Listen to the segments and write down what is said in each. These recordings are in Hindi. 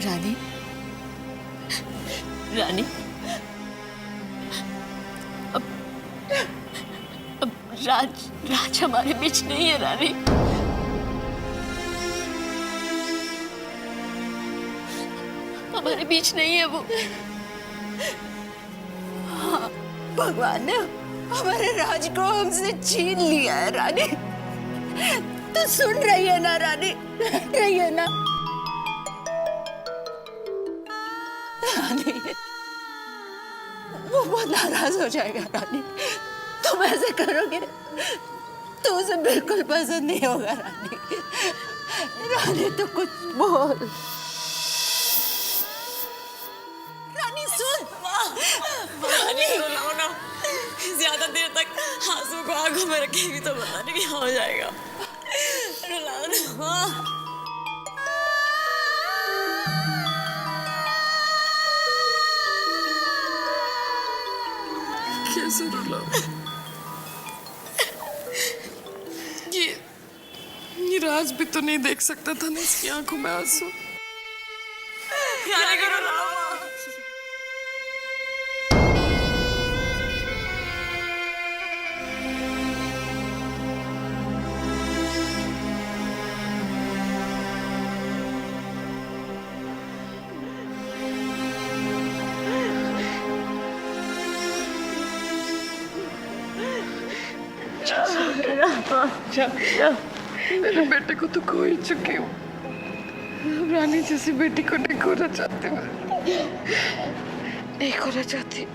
रानी, रानी, अब राज हमारे बीच नहीं है रानी। हमारे बीच नहीं है वो। हाँ, भगवान ने हमारे राज को हमसे छीन लिया है रानी। तो सुन रही है ना रानी, रही है ना रानी? वो बहुत नाराज हो जाएगा रानी। तुम ऐसे करोगे तो उसे बिल्कुल पसंद नहीं होगा रानी। रानी तो कुछ बोल। रानी सुन। रानी रुलाओ ना, ज्यादा देर तक आंसू को आंखों में रखेगी तो पता नहीं क्या हो जाएगा। रुलाओ ना। कैसे रुलाओ? ये राज भी तो नहीं देख सकता था ना इसकी आंखों में आंसू। रानी को रुलाओ। मेरे बेटे को तो खो ही चुकी हूँ। रानी जैसी बेटी को नहीं खोना चाहती मैं, नहीं खोना चाहती।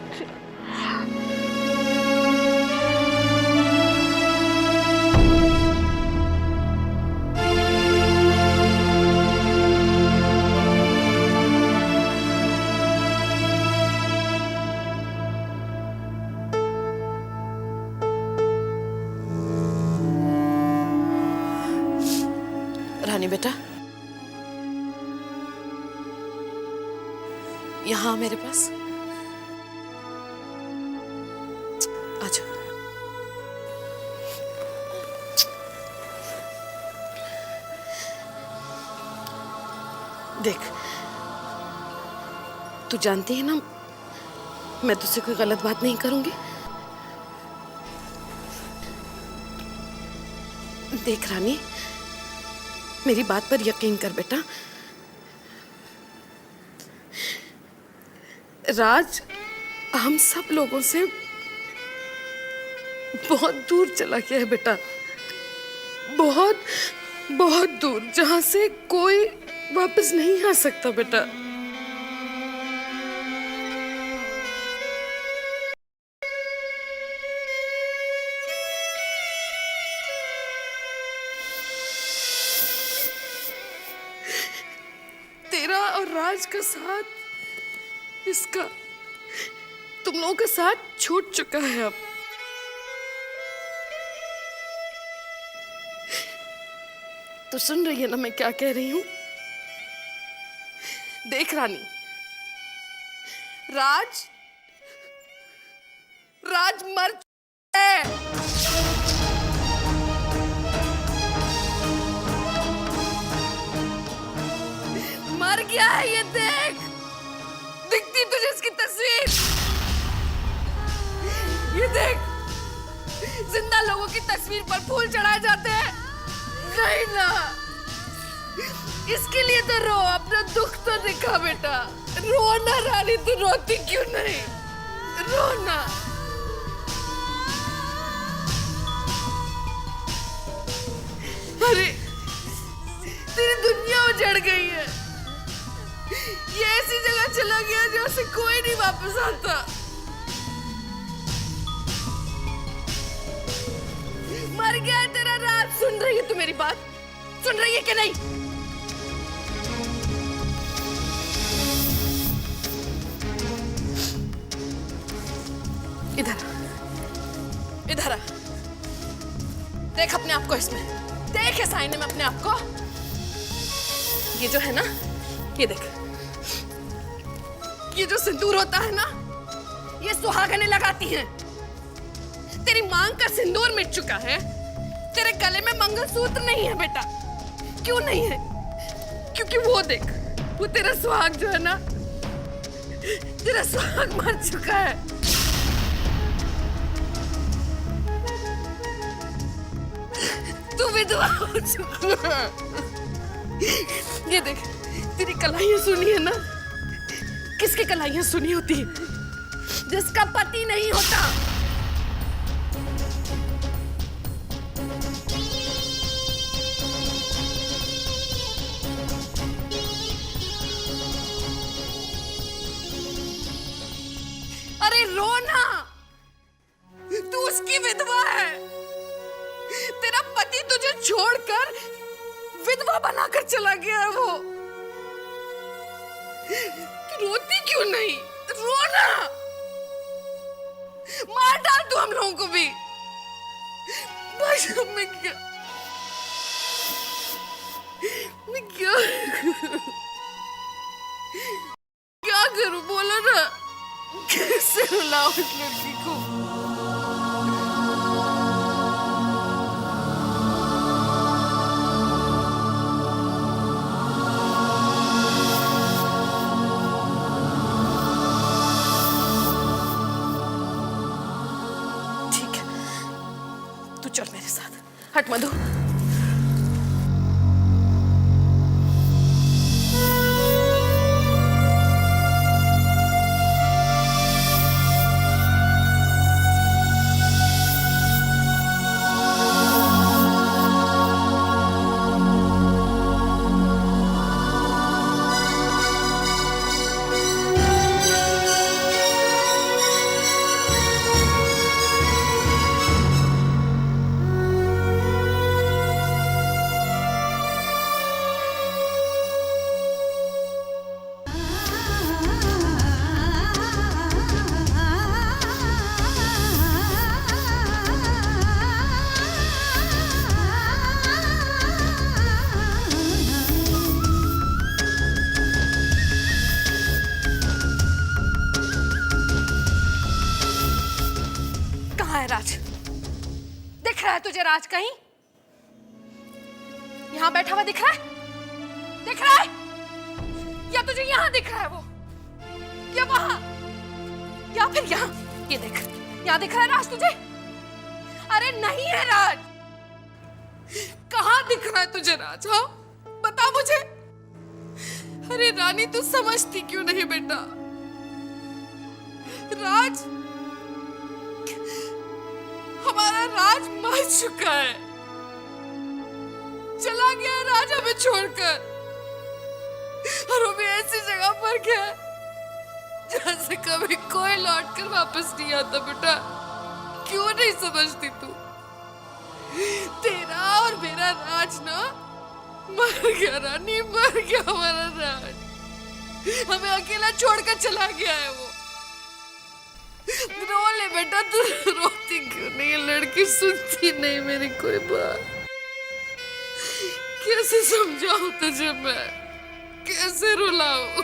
रानी बेटा, यहाँ मेरे पास आजा। देख, तू जानती है ना मैं तुझसे कोई गलत बात नहीं करूंगी। देख रानी, मेरी बात पर यकीन कर बेटा। राज हम सब लोगों से बहुत दूर चला गया है बेटा, बहुत बहुत दूर, जहां से कोई वापस नहीं आ सकता बेटा। तेरा और राज का साथ, इसका तुम लोगों का साथ छूट चुका है अब। तो सुन रही है ना मैं क्या कह रही हूं? देख रानी, राज मर चुका है। मर गया है, ये देख, दिखती तुझे इसकी तस्वीर? ये देख, जिंदा लोगों की तस्वीर पर फूल चढ़ाए जाते हैं, नहीं ना। इसके लिए तो रो, अपना दुख तो दिखा बेटा। रो ना रानी, तू रोती क्यों नहीं? रो ना। अरे तेरी दुनिया उजड़ गई है। ये ऐसी जगह चला गया जहाँ से कोई नहीं वापस आता। मर गया है तेरा राज। सुन रही है तू मेरी बात? सुन रही है कि नहीं? इधर इधर आ, देख अपने आप को इसमें, देख इस आईने में अपने आप को। ये जो है ना, ये देख, ये जो सिंदूर होता है ना, ये सुहागनें लगाती हैं। तेरी मांग का सिंदूर मिट चुका है, तेरे गले में मंगलसूत्र नहीं है बेटा। क्यों नहीं है? क्योंकि वो देख, वो तेरा सुहाग जो है ना, तेरा सुहाग मर चुका है। तू विधवा हो चुकी है। ये देख, तेरी कलाइयां सुनी है ना? किसकी कलाइयां सुनी होती है? जिसका पति नहीं होता। अरे रो ना, तू उसकी विधवा है। तेरा पति तुझे छोड़कर विधवा बनाकर चला गया है वो। तू रोती क्यों नहीं? रो ना, मार डाल तू हम लोगों को भी। बस मैं क्या करूं? बोलो ना, कैसे रुलाऊं इस लड़की को? ठीक है, तू चल मेरे साथ। हट मधु। राज, दिख रहा है तुझे राज कहीं? यहां बैठा हुआ दिख रहा है? दिख रहा है? या तुझे यहां दिख रहा है वो, या वहां, या फिर यहां? ये देख, यहां दिख रहा है राज तुझे? अरे नहीं है राज। कहां दिख रहा है तुझे राज? हाँ, बता मुझे। अरे रानी, तू समझती क्यों नहीं बेटा? राज, हमारा राज मर चुका है, चला गया है राज हमें छोड़कर। और वो भी ऐसी जगह पर गया जहां से कभी कोई लौट कर वापस नहीं आता बेटा। क्यों नहीं समझती तू? तेरा और मेरा राज ना मर गया रानी, मर गया हमारा राज। हमें अकेला छोड़कर चला गया है वो। रो ले बेटा, तू रोती क्यों नहीं? लड़की सुनती नहीं मेरी कोई बात। कैसे समझाऊं तुझे मैं? कैसे रुलाऊं?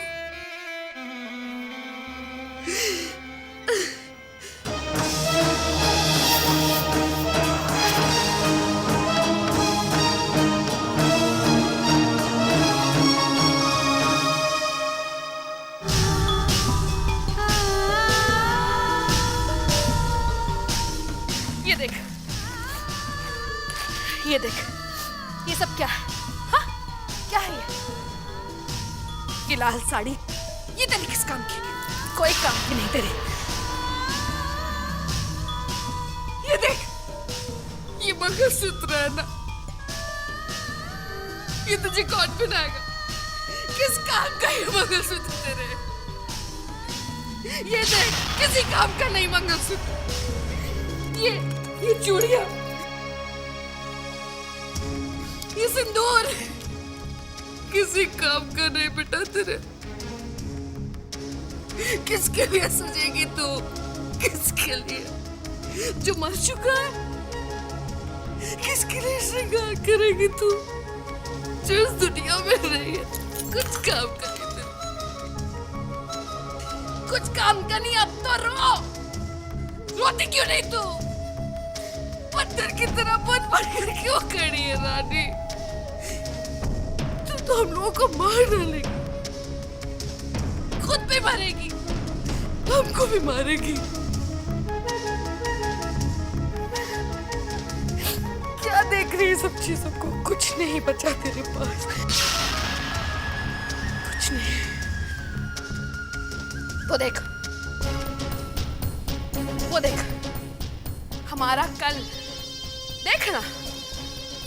ये देख, ये सब क्या है? हाँ, क्या है ये लाल साड़ी, ये तेरी किस काम की? कोई काम की नहीं तेरे। ये देख, ये मंगलसूत्र है ना, ये तुझे कौन पहनाएगा? किस काम का ये मंगलसूत्र तेरे? ये देख, किसी काम का नहीं मंगलसूत्र। ये चूड़ियां, ये सिंदूर किसी काम का नहीं बेटा तेरे। किसके लिए सजेगी तू? किसके लिए जो मर चुका है? किसके लिए श्रृंगार करेगी तू जो इस दुनिया में नहीं है? कुछ काम कर इधर, कुछ काम करनी। अब तो रो, रोती क्यों नहीं तू? पत्थर की तरह बंद पड़कर क्यों खड़ी है रानी? तू तो हम लोगों को मार डालेगी, खुद भी मरेगी, हमको भी मारेगी। क्या देख रही है सब चीजों को? कुछ नहीं बचा तेरे पास, कुछ नहीं। वो देख, वो देख, हमारा कल देख ना,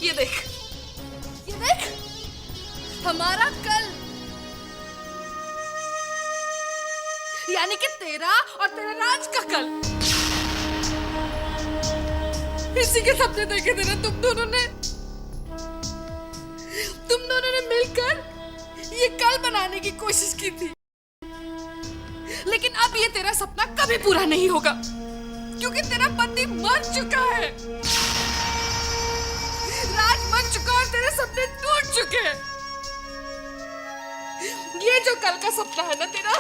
ये देख, ये देख, हमारा कल, यानी कि तेरा और तेरे राज का कल। इसी के सपने देखे थे ना तुम दोनों ने मिलकर ये कल बनाने की कोशिश की थी। लेकिन अब ये तेरा सपना कभी पूरा नहीं होगा, क्योंकि तेरा पति मर चुका है, राज मर चुका और तेरे सपने टूट चुके हैं। ये जो कल का सपना है ना तेरा,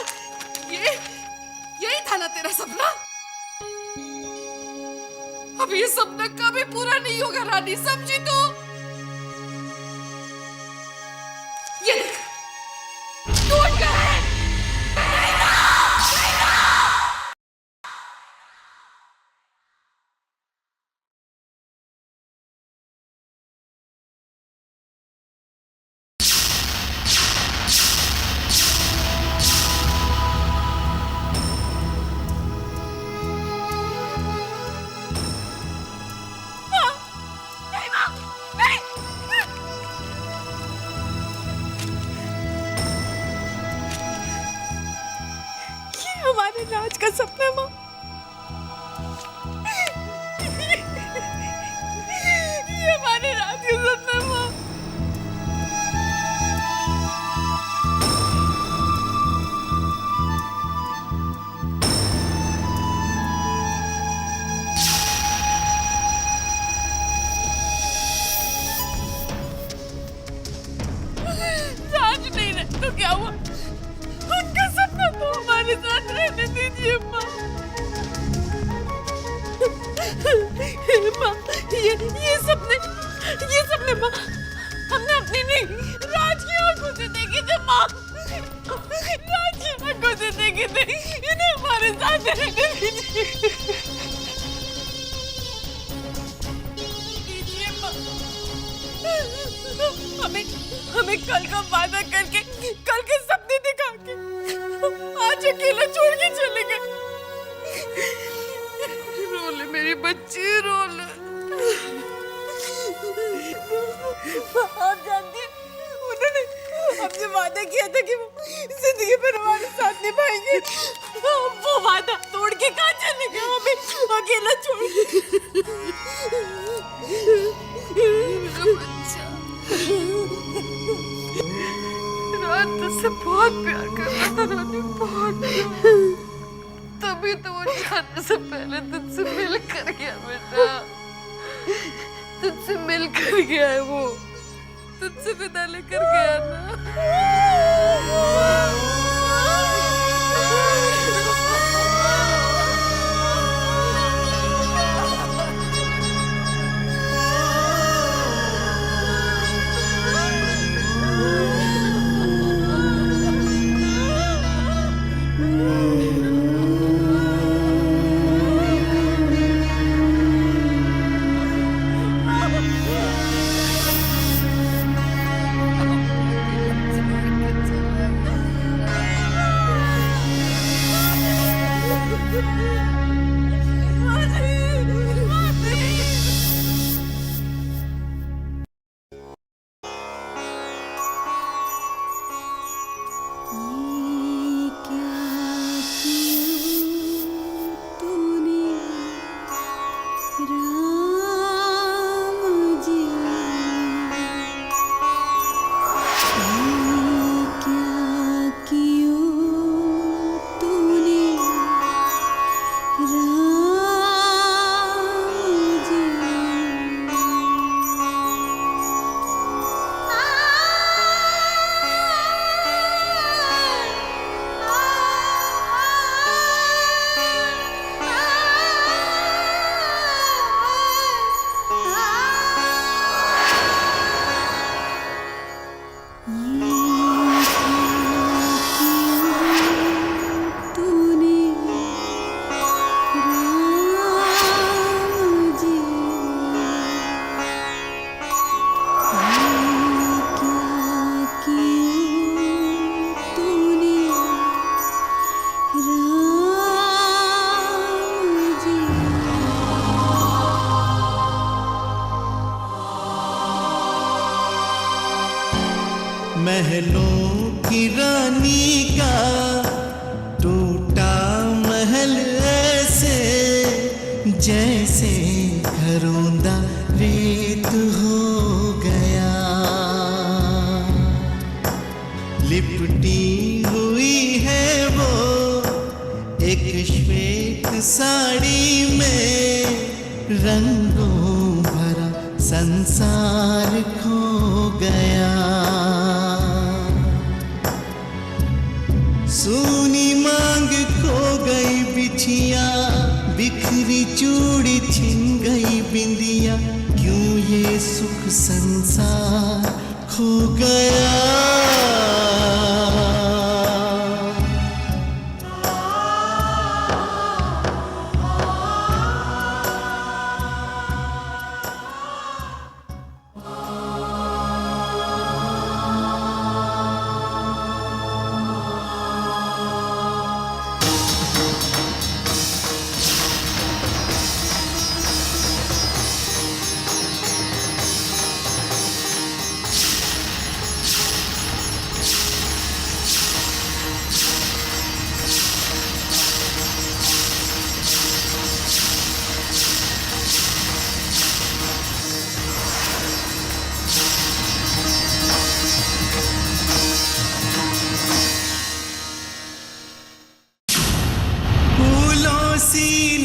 यही था ना तेरा सपना। अब ये सपना कभी पूरा नहीं होगा रानी, समझी तू? ये देख, टूट गया है। हमारे राज का सपना माँ, ये हमारे राज का सपना माँ। राज नहीं रहे तो क्या हुआ? उनका सपना तो हमारे साथ रहने दीजिए माँ। माँ, ये सपने माँ हमने अपनी नहीं, राज की आंखों से देखे थे माँ, राज की आंखों से देखे थे। इन्हें हमारे साथ रहने दीजिए, माँ। हमें कल का वादा करके, कल के सपने दिखा के आज अकेला छोड़ के चले गए। रो ले मेरी बच्ची, रो ले। आप जानती हैं, उन्होंने हमसे वादा किया था कि वो जिंदगी भर हमारे साथ निभाएंगे। वो वादा तोड़ के कहाँ चले गए, हमें अकेला छोड़ के। राज तुझसे बहुत प्यार करता था रानी, बहुत। तभी तो वो जाने से पहले तुझसे मिल कर गया बेटा, तुझसे मिल कर गया है वो, तुझसे विदा लेकर गया ना। महलों की रानी का टूटा महल ऐसे जैसे घरोंदा रेत हो गया। लिपटी हुई है वो एक श्वेत साड़ी में, रंगों भरा संसार खो गया। सूनी मांग खो गई बिछिया, बिखरी चूड़ी छिन गई बिंदिया, क्यों ये सुख संसार खो गया।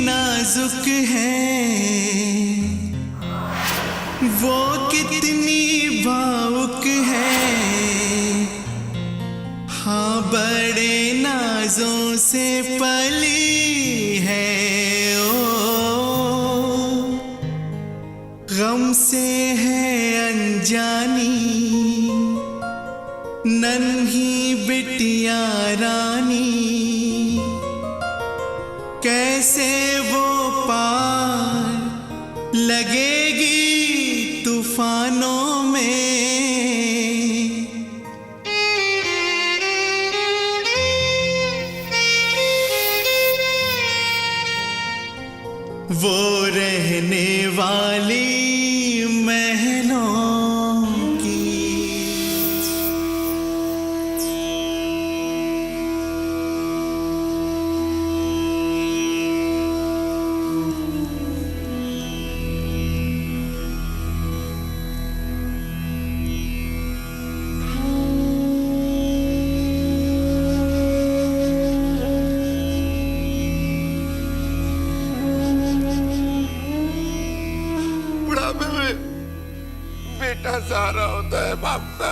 नाजुक है वो कितनी भावुक है, हाँ बड़े नाजों से पली है ओ, गम से है अनजानी नन्ही बिटिया रानी, कैसे वो पार लगेगी तूफानों में। वो रहने वाली महलों की बेटा सहारा होता है बाप का।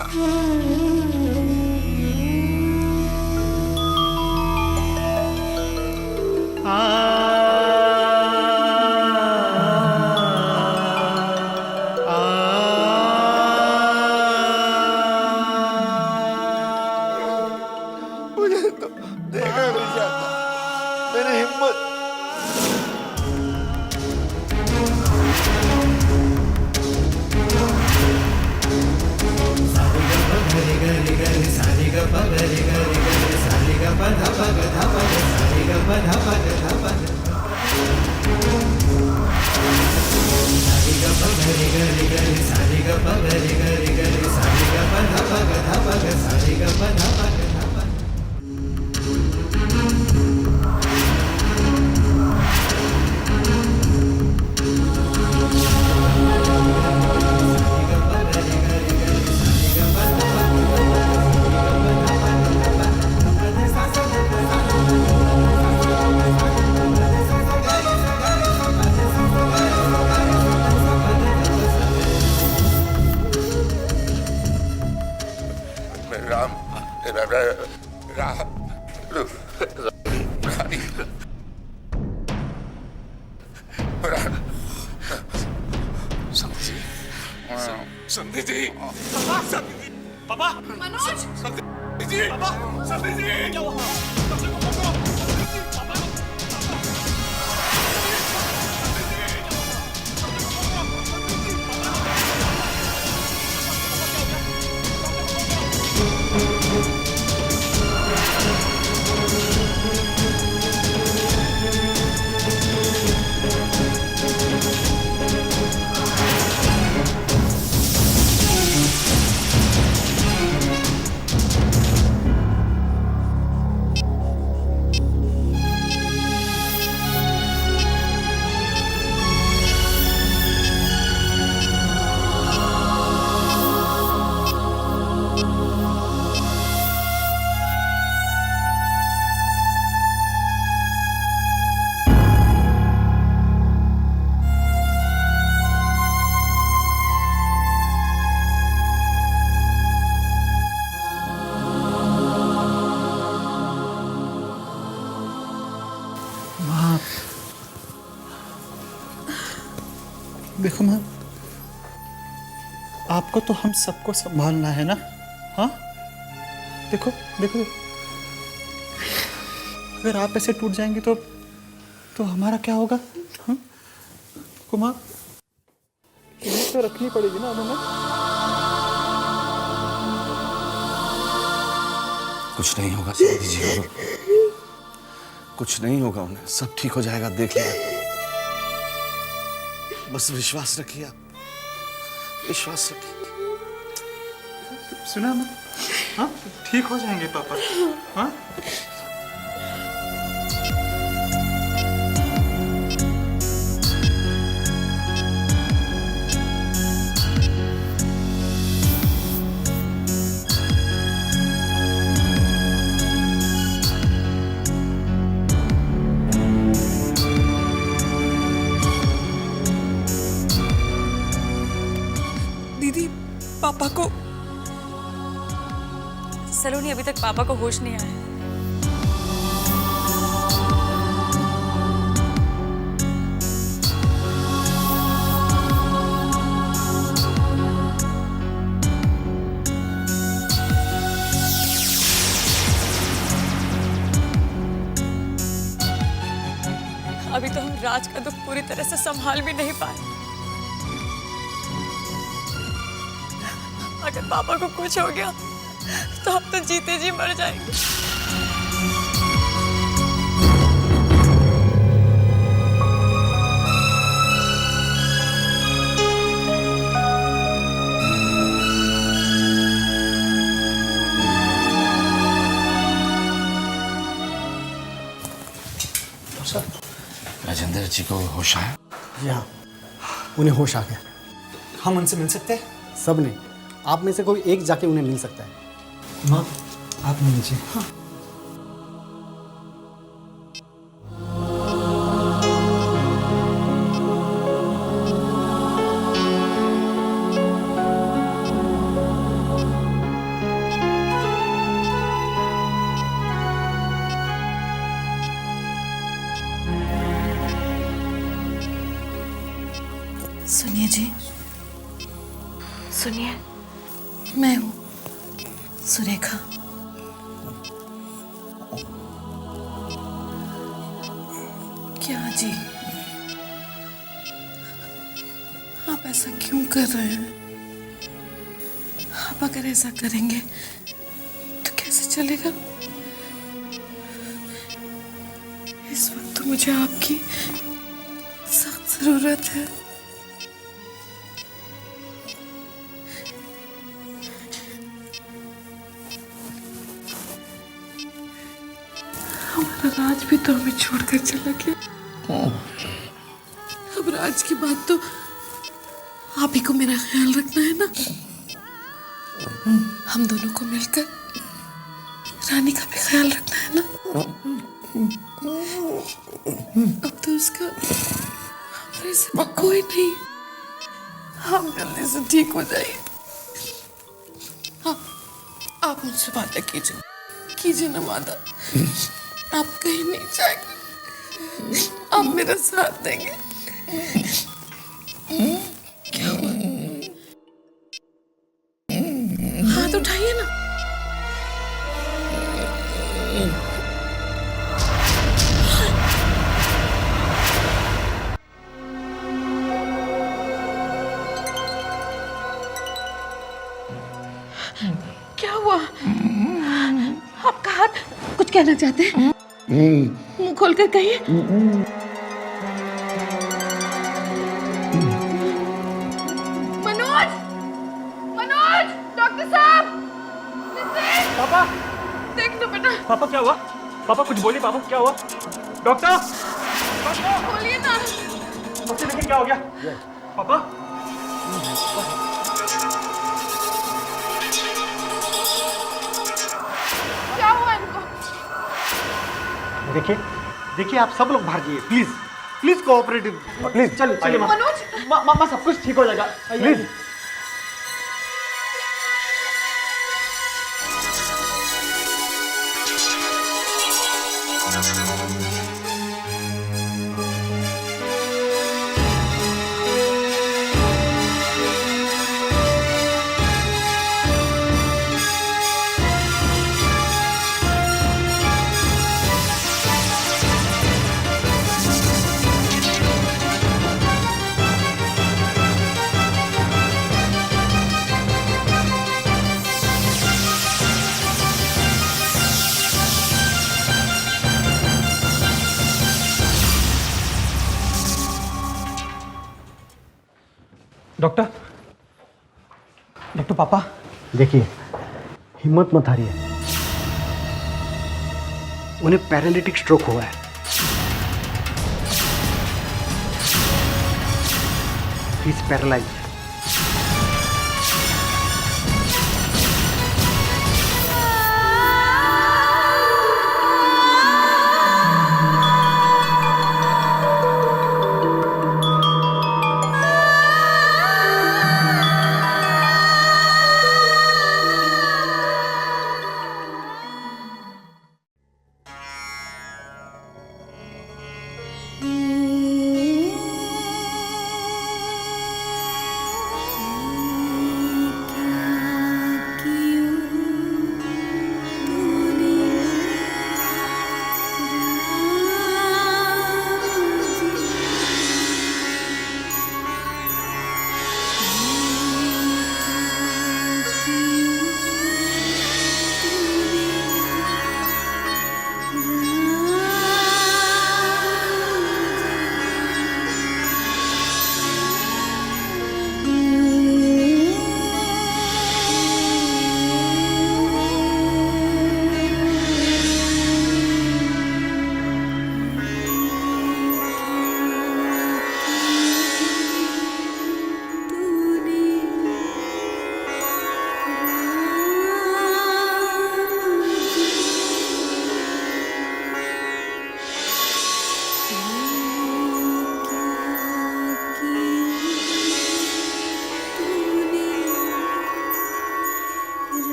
मुझे तो देखा नहीं जाता, मेरी हिम्मत संधि जी, पापा, मनोज, संधि जी, पापा, संधि जी, क्या हुआ? देखो माँ, आपको तो हम सबको संभालना है ना। हाँ देखो देखो, अगर आप ऐसे टूट जाएंगे तो हमारा क्या होगा? हाँ कुमार, हिम्मत तो रखनी पड़ेगी ना हमें। कुछ नहीं होगा, समझ दीजिए। कुछ नहीं होगा उन्हें, सब ठीक हो जाएगा, देख लिया। बस विश्वास रखिए आप, विश्वास रखिए। सुना ना, हाँ ठीक हो जाएंगे पापा। हाँ दीदी, पापा को सलोनी, अभी तक पापा को होश नहीं आया है। अभी तो हम राज का दुख पूरी तरह से संभाल भी नहीं पाए। अगर पापा को कुछ हो गया तो हम तो जीते जी मर जाएंगे। राजेंद्र जी को होश आया? जी हाँ, उन्हें होश आ गया। हम उनसे मिल सकते हैं? सब नहीं, आप में से कोई एक जाके उन्हें मिल सकता है। माँ आप मिल लीजिए। हाँ सुनिए जी, सुनिए, मैं हूँ सुरेखा। क्या जी, आप ऐसा क्यों कर रहे हैं? आप अगर ऐसा करेंगे तो कैसे चलेगा? इस वक्त तो मुझे आपकी सख्त जरूरत है। हमारा राज भी तो हमें छोड़कर चला गया। अब राज की बात तो आप ही को मेरा ख्याल रखना है ना। हम दोनों को मिलकर रानी का भी ख्याल रखना है ना। अब तो उसका हमारे सिवा कोई नहीं। आप जल्दी से ठीक हो जाइए। हाँ, आप मुझसे वादा कीजिए, कीजिए ना वादा। आप कहीं नहीं जाएंगे, आप मेरा साथ देंगे। क्या हुआ? हाथ उठाइए ना। क्या हुआ? आपका हाथ कुछ कहना चाहते हैं? मुंह खोलकर कहिए। मनोज, मनोज, डॉक्टर साहब। पापा, देख लो बेटा, पापा क्या हुआ? पापा कुछ बोलिए, पापा क्या हुआ? डॉक्टर, बोलिए ना। सबसे देखिए क्या हो गया? पापा क्या हुआ इनको? देखिए देखिए, आप सब लोग बाहर जाइए प्लीज, प्लीज कोऑपरेटिव, प्लीज। चलिए चलिए मनोज, माँ सब कुछ ठीक हो जाएगा, प्लीज। डॉक्टर, डॉक्टर पापा। देखिए, हिम्मत मत हारिए, उन्हें पैरालिटिक स्ट्रोक हुआ है। He is paralysed.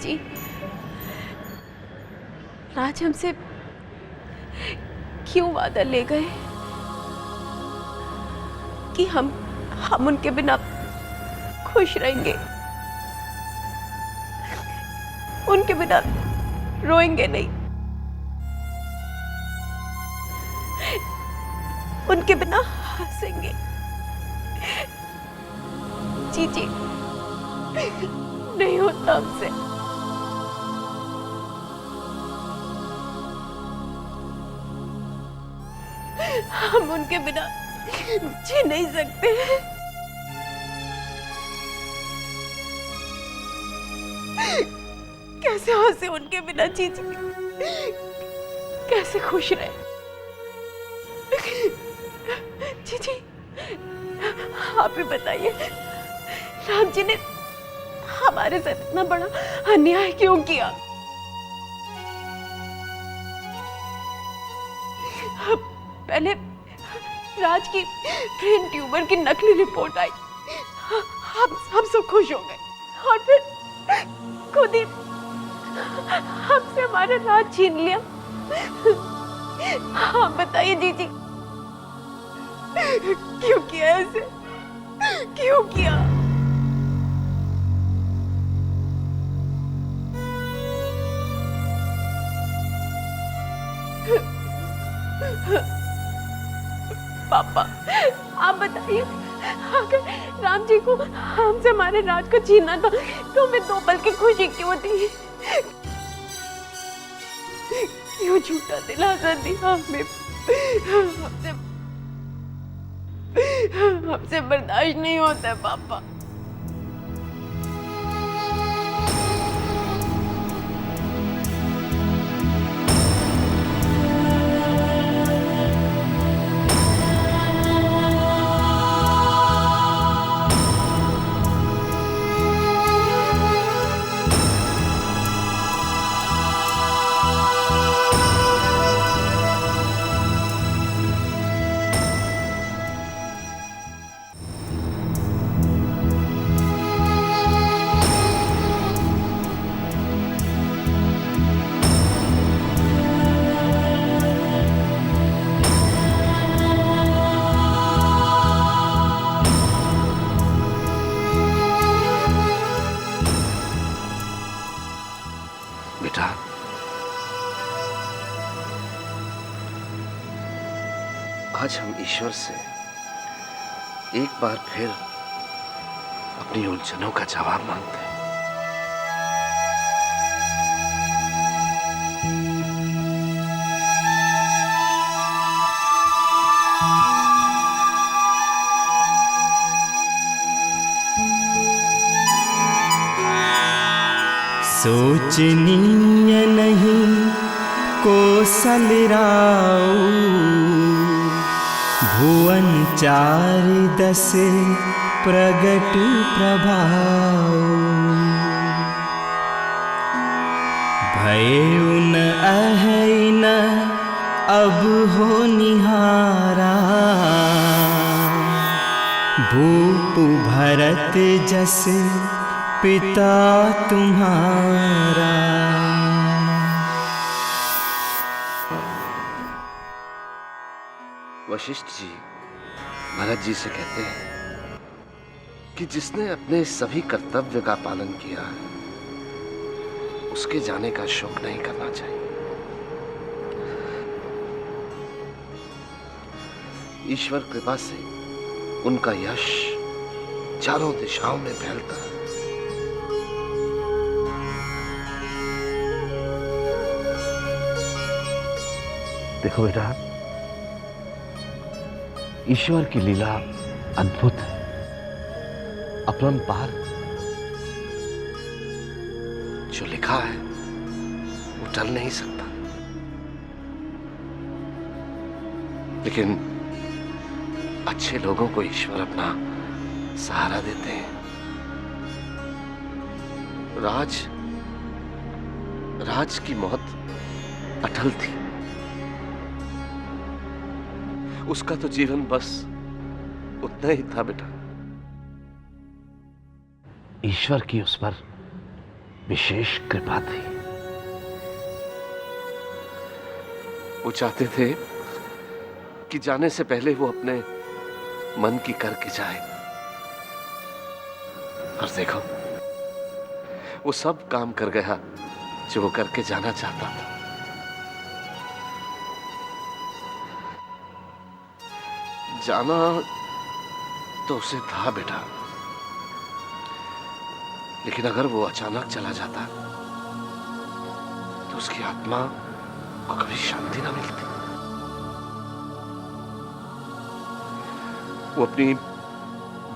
जी, राज हमसे क्यों वादा ले गए कि हम उनके बिना खुश रहेंगे, उनके बिना रोएंगे नहीं, उनके बिना हंसेंगे। जी नहीं होता हमसे। हम उनके बिना जी नहीं सकते। कैसे हंसे उनके बिना जी, कैसे खुश रहे। जी आप ही बताइए, राम जी ने हमारे साथ इतना बड़ा अन्याय क्यों किया? पहले राज की ब्रेन ट्यूमर की नकली रिपोर्ट आई, हम सब खुश हो गए, और फिर खुद ही हमसे हमारा राज छीन लिया। आप बताइए जी, क्यों किया ऐसे, क्यों किया? पापा आप बताइए, अगर राम जी को हमसे हमारे राज को छीनना था तो हमें 2 पल की खुशी क्यों दी? क्यों झूठा दिलासा दिया हमें? हमसे बर्दाश्त नहीं होता है पापा। बेटा, आज हम ईश्वर से एक बार फिर अपनी उलझनों का जवाब मांगते हैं। सोचनीय नहीं कोसलराऊ, भुवन 4-10 प्रगट प्रभाव, भयउ न अहै न अब हो निहारा, भूप भरत जस पिता तुम्हारा। वशिष्ठ जी भरत जी से कहते हैं कि जिसने अपने सभी कर्तव्य का पालन किया उसके जाने का शोक नहीं करना चाहिए। ईश्वर कृपा से उनका यश चारों दिशाओं में फैलता है। देखो बेटा, ईश्वर की लीला अद्भुत है, अपरंपार। जो लिखा है वो टल नहीं सकता, लेकिन अच्छे लोगों को ईश्वर अपना सहारा देते हैं। राज की मौत अटल थी, उसका तो जीवन बस उतना ही था बेटा। ईश्वर की उस पर विशेष कृपा थी। वो चाहते थे कि जाने से पहले वो अपने मन की करके जाए, और देखो वो सब काम कर गया जो वो करके जाना चाहता था। जाना तो उसे था बेटा, लेकिन अगर वो अचानक चला जाता तो उसकी आत्मा को कभी शांति ना मिलती। वो अपनी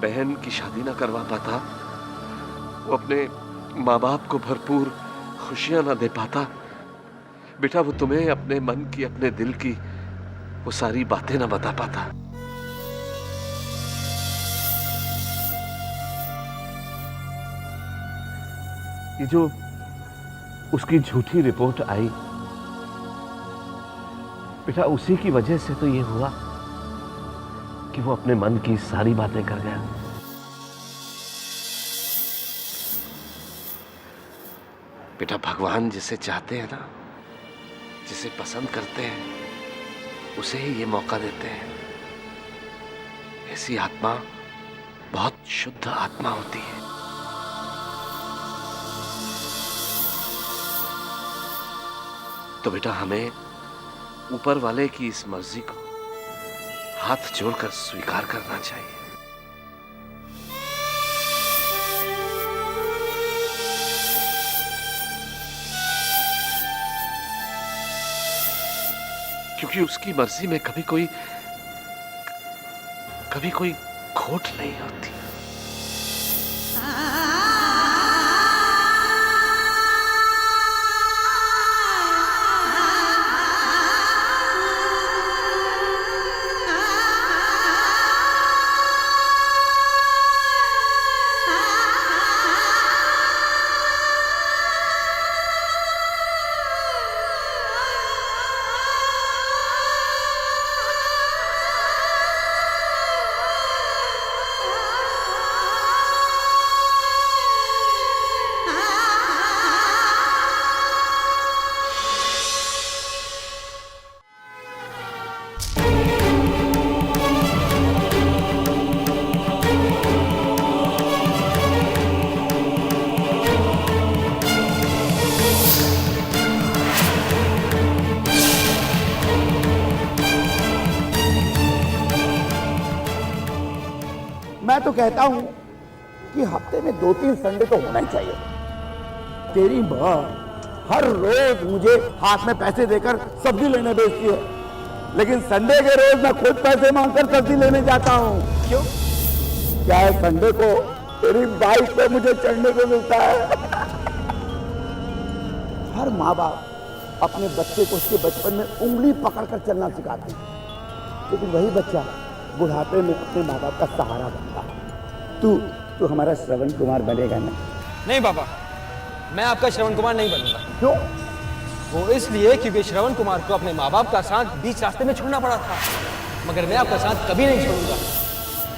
बहन की शादी ना करवा पाता, वो अपने माँ बाप को भरपूर खुशियां ना दे पाता। बेटा वो तुम्हें अपने मन की, अपने दिल की वो सारी बातें ना बता पाता। ये जो उसकी झूठी रिपोर्ट आई बेटा, उसी की वजह से तो ये हुआ कि वो अपने मन की सारी बातें कर गया। बेटा भगवान जिसे चाहते हैं ना, जिसे पसंद करते हैं, उसे ही ये मौका देते हैं। ऐसी आत्मा बहुत शुद्ध आत्मा होती है। तो बेटा हमें ऊपर वाले की इस मर्जी को हाथ जोड़कर स्वीकार करना चाहिए। क्योंकि उसकी मर्जी में कभी कोई खोट नहीं होती। मैं तो कहता हूं कि हफ्ते में 2-3 संडे तो होना ही चाहिए। तेरी माँ हर रोज मुझे हाथ में पैसे देकर सब्जी लेने भेजती है, लेकिन संडे के रोज मैं खुद पैसे मांगकर सब्जी लेने जाता हूँ। क्यों? क्या है, संडे को तेरी बाइक पे मुझे चढ़ने को मिलता है। हर माँ बाप अपने बच्चे को उसके बचपन में उंगली पकड़कर चलना सिखाते हैं, लेकिन वही बच्चा बुढ़ापे में अपने माँ बाप का सहारा बनता है। तू हमारा श्रवण कुमार बनेगा ना? नहीं पापा, मैं आपका श्रवण कुमार नहीं बनूंगा। क्यों? वो इसलिए क्योंकि श्रवण कुमार को अपने माँ बाप का साथ बीच रास्ते में छोड़ना पड़ा था, मगर मैं आपका साथ कभी नहीं छोड़ूंगा।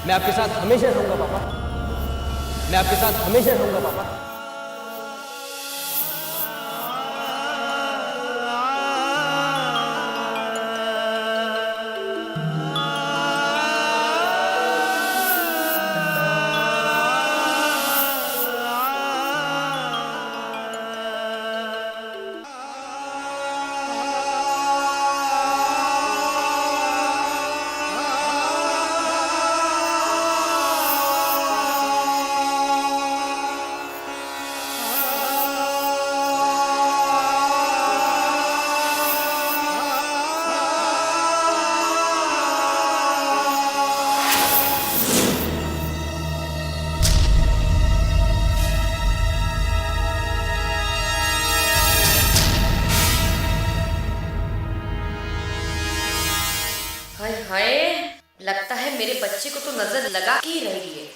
मैं आपके साथ हमेशा रहूंगा पापा, मैं आपके साथ हमेशा रहूंगा पापा। हाय हाय, लगता है मेरे बच्चे को तो नजर लगा के ही रह गई है।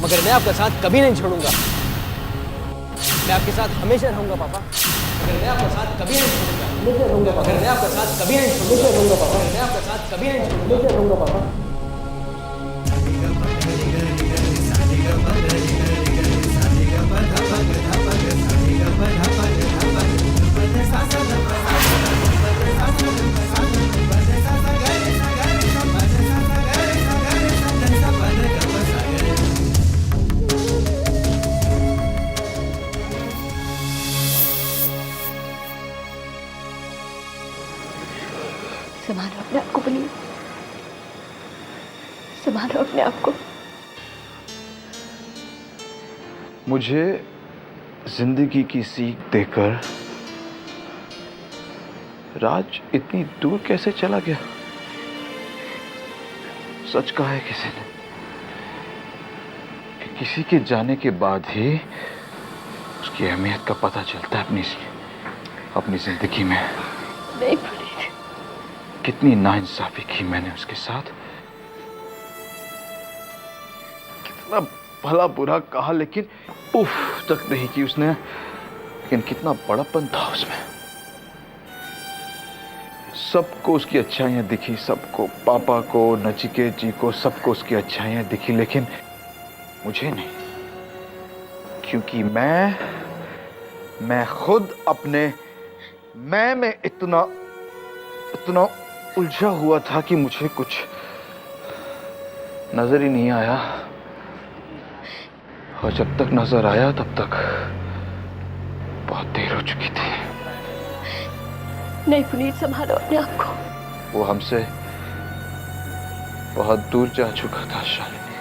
मगर मैं आपका साथ कभी नहीं छोड़ूंगा। मैं आपके साथ हमेशा रहूंगा पापा, मगर मैं आपका साथ कभी नहीं छोड़ूंगा। हमेशा रहूंगा पापा, मैं आपका साथ कभी नहीं छोड़ूंगा। हमेशा रहूंगा पापा, मैं आपका साथ कभी नहीं छोड़ूंगा। हमेशा रहूंगा पापा। संभालो अपने आप को पुनीत, संभालो अपने आप को। मुझे जिंदगी की सीख देकर राज इतनी दूर कैसे चला गया? सच कहा है किसी ने कि किसी के जाने के बाद ही उसकी अहमियत का पता चलता है अपनी जिंदगी में। नहीं, कितनी नाइंसाफी की मैंने उसके साथ, कितना भला बुरा कहा लेकिन उफ तक नहीं की उसने, लेकिन कितना बड़ापन था उसमें। सबको उसकी अच्छाइयां दिखी, सबको, पापा को, नचिकेत जी को, सबको उसकी अच्छाइयां दिखी, लेकिन मुझे नहीं, क्योंकि मैं खुद अपने मैं में इतना उलझा हुआ था कि मुझे कुछ नजर ही नहीं आया, और जब तक नजर आया तब तक बहुत देर हो चुकी थी। नहीं पुनीत, संभालो अपने आप को। वो हमसे बहुत दूर जा चुका था शालिनी,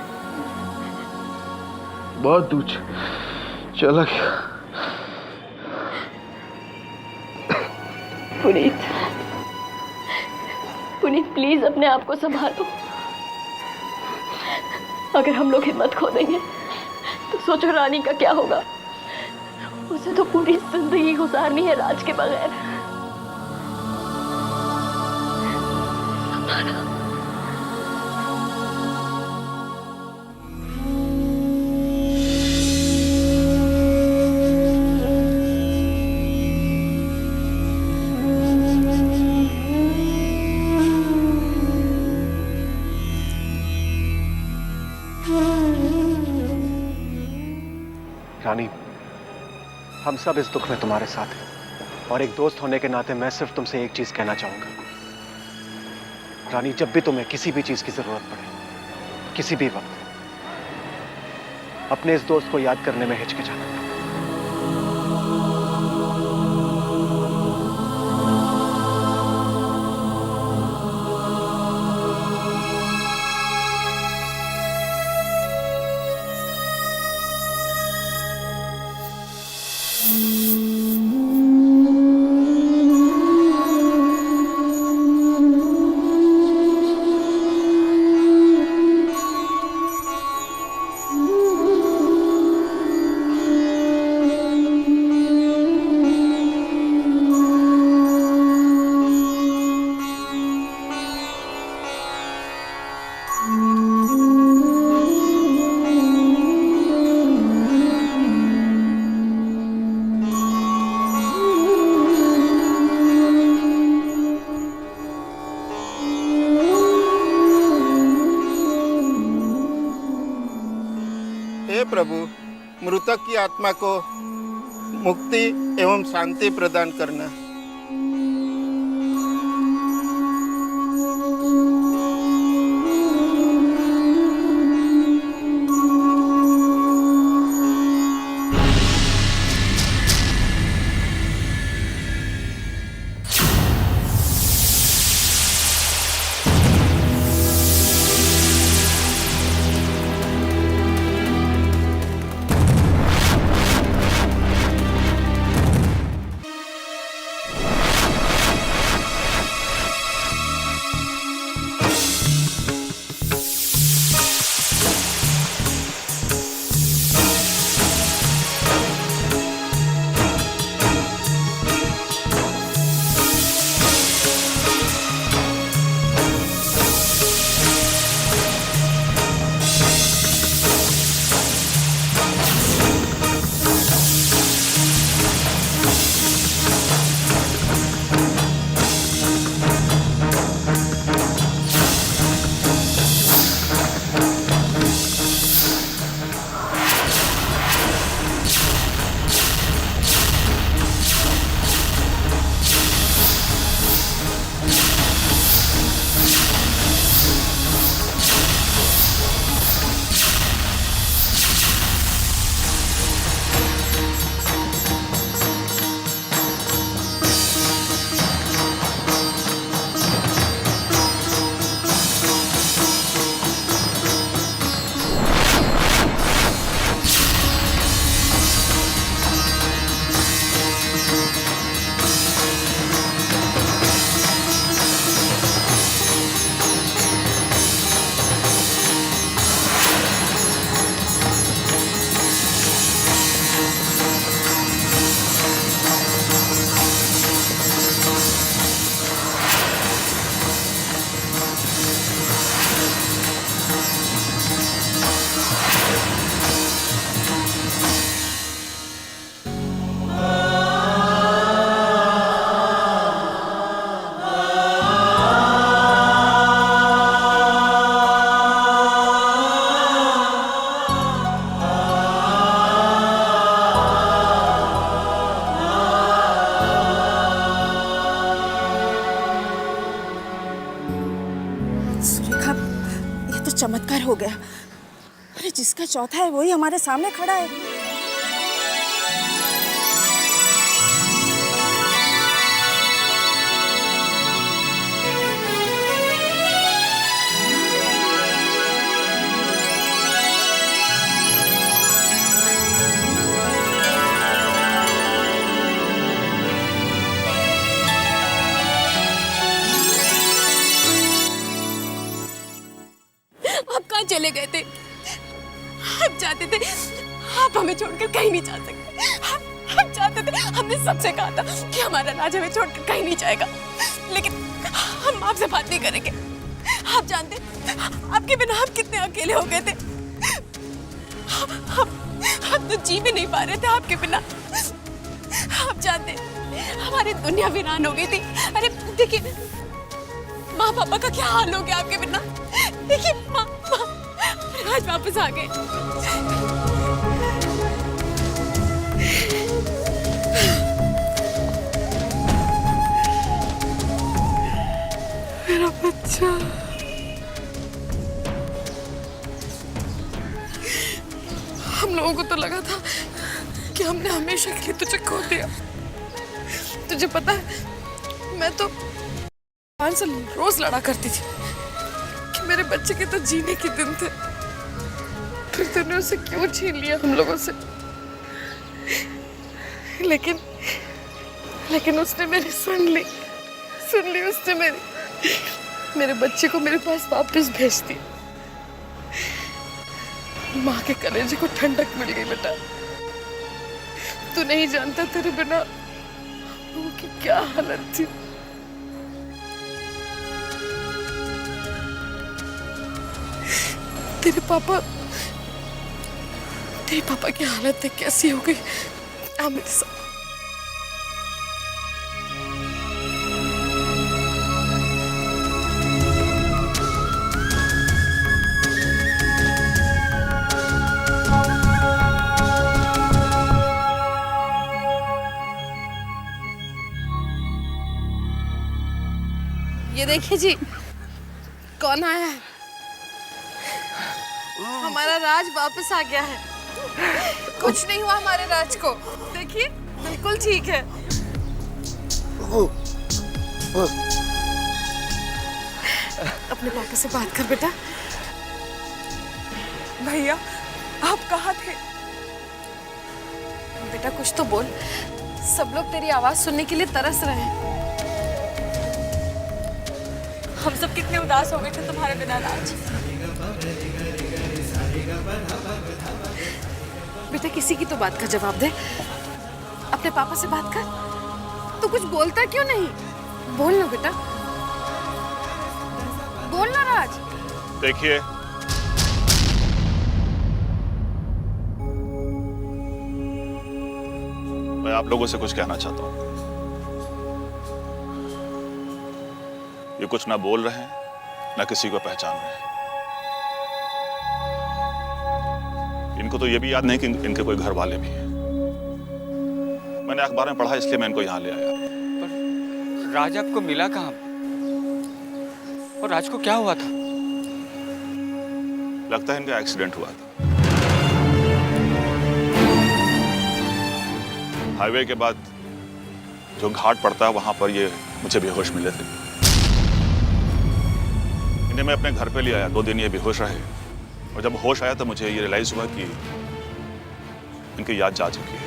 बहुत दूर चला गया। पुनीत प्लीज अपने आप को संभालो। अगर हम लोग हिम्मत खो देंगे तो सोचो रानी का क्या होगा। उसे तो पूरी जिंदगी गुजारनी है राज के बगैर। रानी, हम सब इस दुख में तुम्हारे साथ हैं, और एक दोस्त होने के नाते मैं सिर्फ तुमसे एक चीज कहना चाहूंगा। रानी, जब भी तुम्हें किसी भी चीज की जरूरत पड़े, किसी भी वक्त, अपने इस दोस्त को याद करने में हिचकिचाना। प्रभु मृतक की आत्मा को मुक्ति एवं शांति प्रदान करना। चमत्कार हो गया। अरे जिसका चौथा है वही हमारे सामने खड़ा है। चले गए थे, आप चाहते थे आप हमें छोड़कर कहीं नहीं जा सकते। आप चाहते थे, हमने सबसे कहा था कि हमारा राज हमें छोड़कर कहीं नहीं जाएगा, लेकिन हम आपसे बात नहीं करेंगे। आप जानते आपके बिना हम कितने अकेले हो गए थे। हम तो जी भी नहीं पा रहे थे आपके बिना। आप जानते हमारी दुनिया वीरान हो गई थी। अरे देखिए माँ पापा का क्या हाल हो गया आपके बिना। देखिए माँ आज वापस आ गए। मेरा बच्चा, हम लोगों को तो लगा था कि हमने हमेशा के लिए तुझे खो दिया। तुझे पता है मैं तो भगवान से रोज लड़ा करती थी कि मेरे बच्चे के तो जीने के दिन थे, फिर तूने उसे क्यों छीन लिया हम लोगों से। लेकिन उसने मेरी सुन ली उसने मेरे बच्चे को मेरे पास वापस भेज दिया। माँ के कलेजे को ठंडक मिल गई बेटा। तू नहीं जानता तेरे बिना लोगों की क्या हालत थी। तेरे पापा की हालत देख कैसी हो गई। आ मेरे साथ। ये देखिए जी, कौन आया है? हमारा राज वापस आ गया है। कुछ नहीं हुआ हमारे राज को, देखिए बिल्कुल ठीक है। अपने पापा से बात कर बेटा। भैया आप कहाँ थे? बेटा कुछ तो बोल, सब लोग तेरी आवाज सुनने के लिए तरस रहे हैं। हम सब कितने उदास हो गए थे तुम्हारे बिना राज। बेटा किसी की तो बात का जवाब दे, अपने पापा से बात कर। तू कुछ बोलता क्यों नहीं? बोल ना बेटा, बोल ना राज। देखिए, मैं आप लोगों से कुछ कहना चाहता हूं। ये कुछ ना बोल रहे हैं, ना किसी को पहचान रहे हैं। इनको तो ये भी याद नहीं कि इनके कोई घर वाले भी हैं। मैंने अखबार में पढ़ा, इसलिए मैं इनको यहाँ ले आया। पर राज आपको मिला कहाँ? और राज को क्या हुआ था? लगता है इनका एक्सीडेंट हुआ था। हाईवे के बाद जो घाट पड़ता है वहां पर ये मुझे बेहोश मिले थे। इन्हें मैं अपने घर पे ले आया, 2 दिन ये बेहोश रहे। और जब होश आया तो मुझे ये रियलाइज हुआ कि इनकी याद जा चुकी है।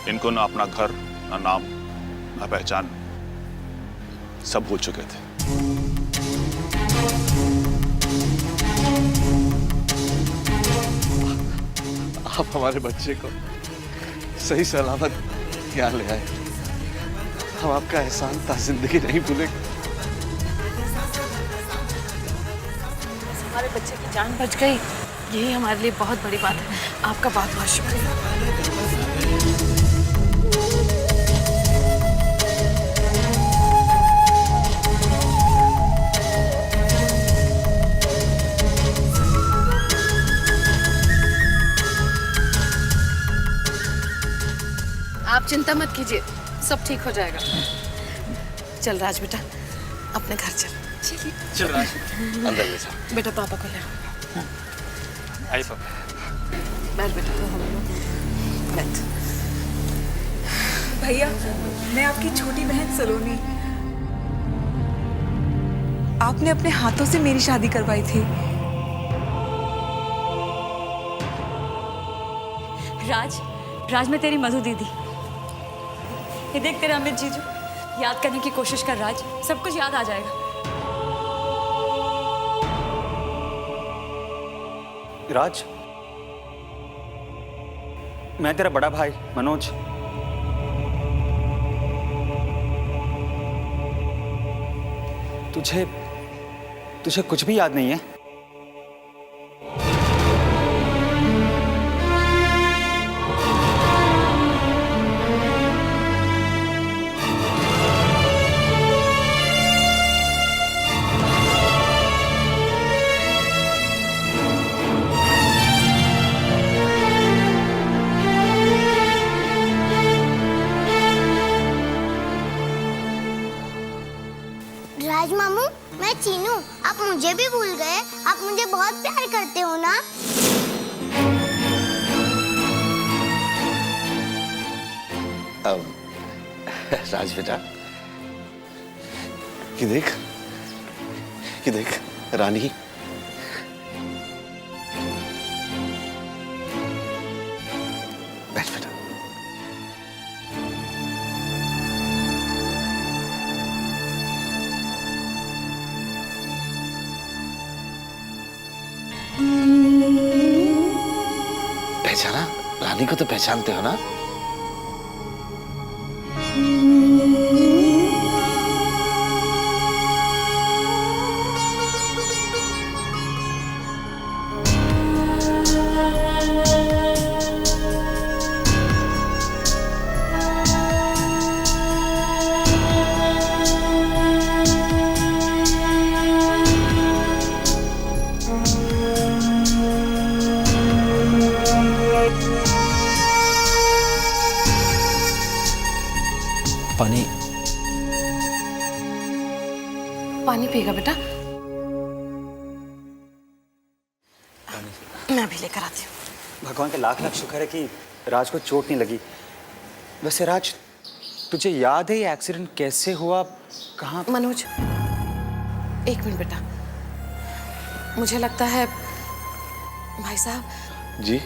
इनको ना अपना घर, ना नाम, ना पहचान, सब भूल चुके थे। आप हमारे बच्चे को सही सलामत यहाँ ले आए। हम आपका एहसान ता जिंदगी नहीं भूलेंगे। हमारे बच्चे की जान बच गई, यही हमारे लिए बहुत बड़ी बात है। आपका बहुत बहुत शुक्रिया। आप चिंता मत कीजिए, सब ठीक हो जाएगा। चल राज बेटा, अपने घर चल। चलिए चल राज, अंदर ले जाओ। बेटा पापा को ले आओ। आई पापा। बैठ बेटा, बैठ। भैया मैं आपकी छोटी बहन सलोनी, आपने अपने हाथों से मेरी शादी करवाई थी। राज, राज मैं तेरी मधु दीदी। ये देख तेरा अमित जीजू, याद करने की कोशिश कर राज, सब कुछ याद आ जाएगा। राज, मैं तेरा बड़ा भाई मनोज। तुझे कुछ भी याद नहीं है? राज मामू, मैं चीनू, आप मुझे भी भूल गए? आप मुझे बहुत प्यार करते हो ना? राज बेटा, ये देख रानी। बैठ बेटा। पहचाना? रानी को तो पहचानते हो ना? पानी। पानी पिएगा बेटा? मैं अभी लेकर आती हूँ। भगवान का लाख लाख शुक्र है कि राज को चोट नहीं लगी। वैसे राज, तुझे याद है ये एक्सीडेंट कैसे हुआ, कहाँ? मनोज, एक मिनट बेटा। मुझे लगता है भाई साहब जी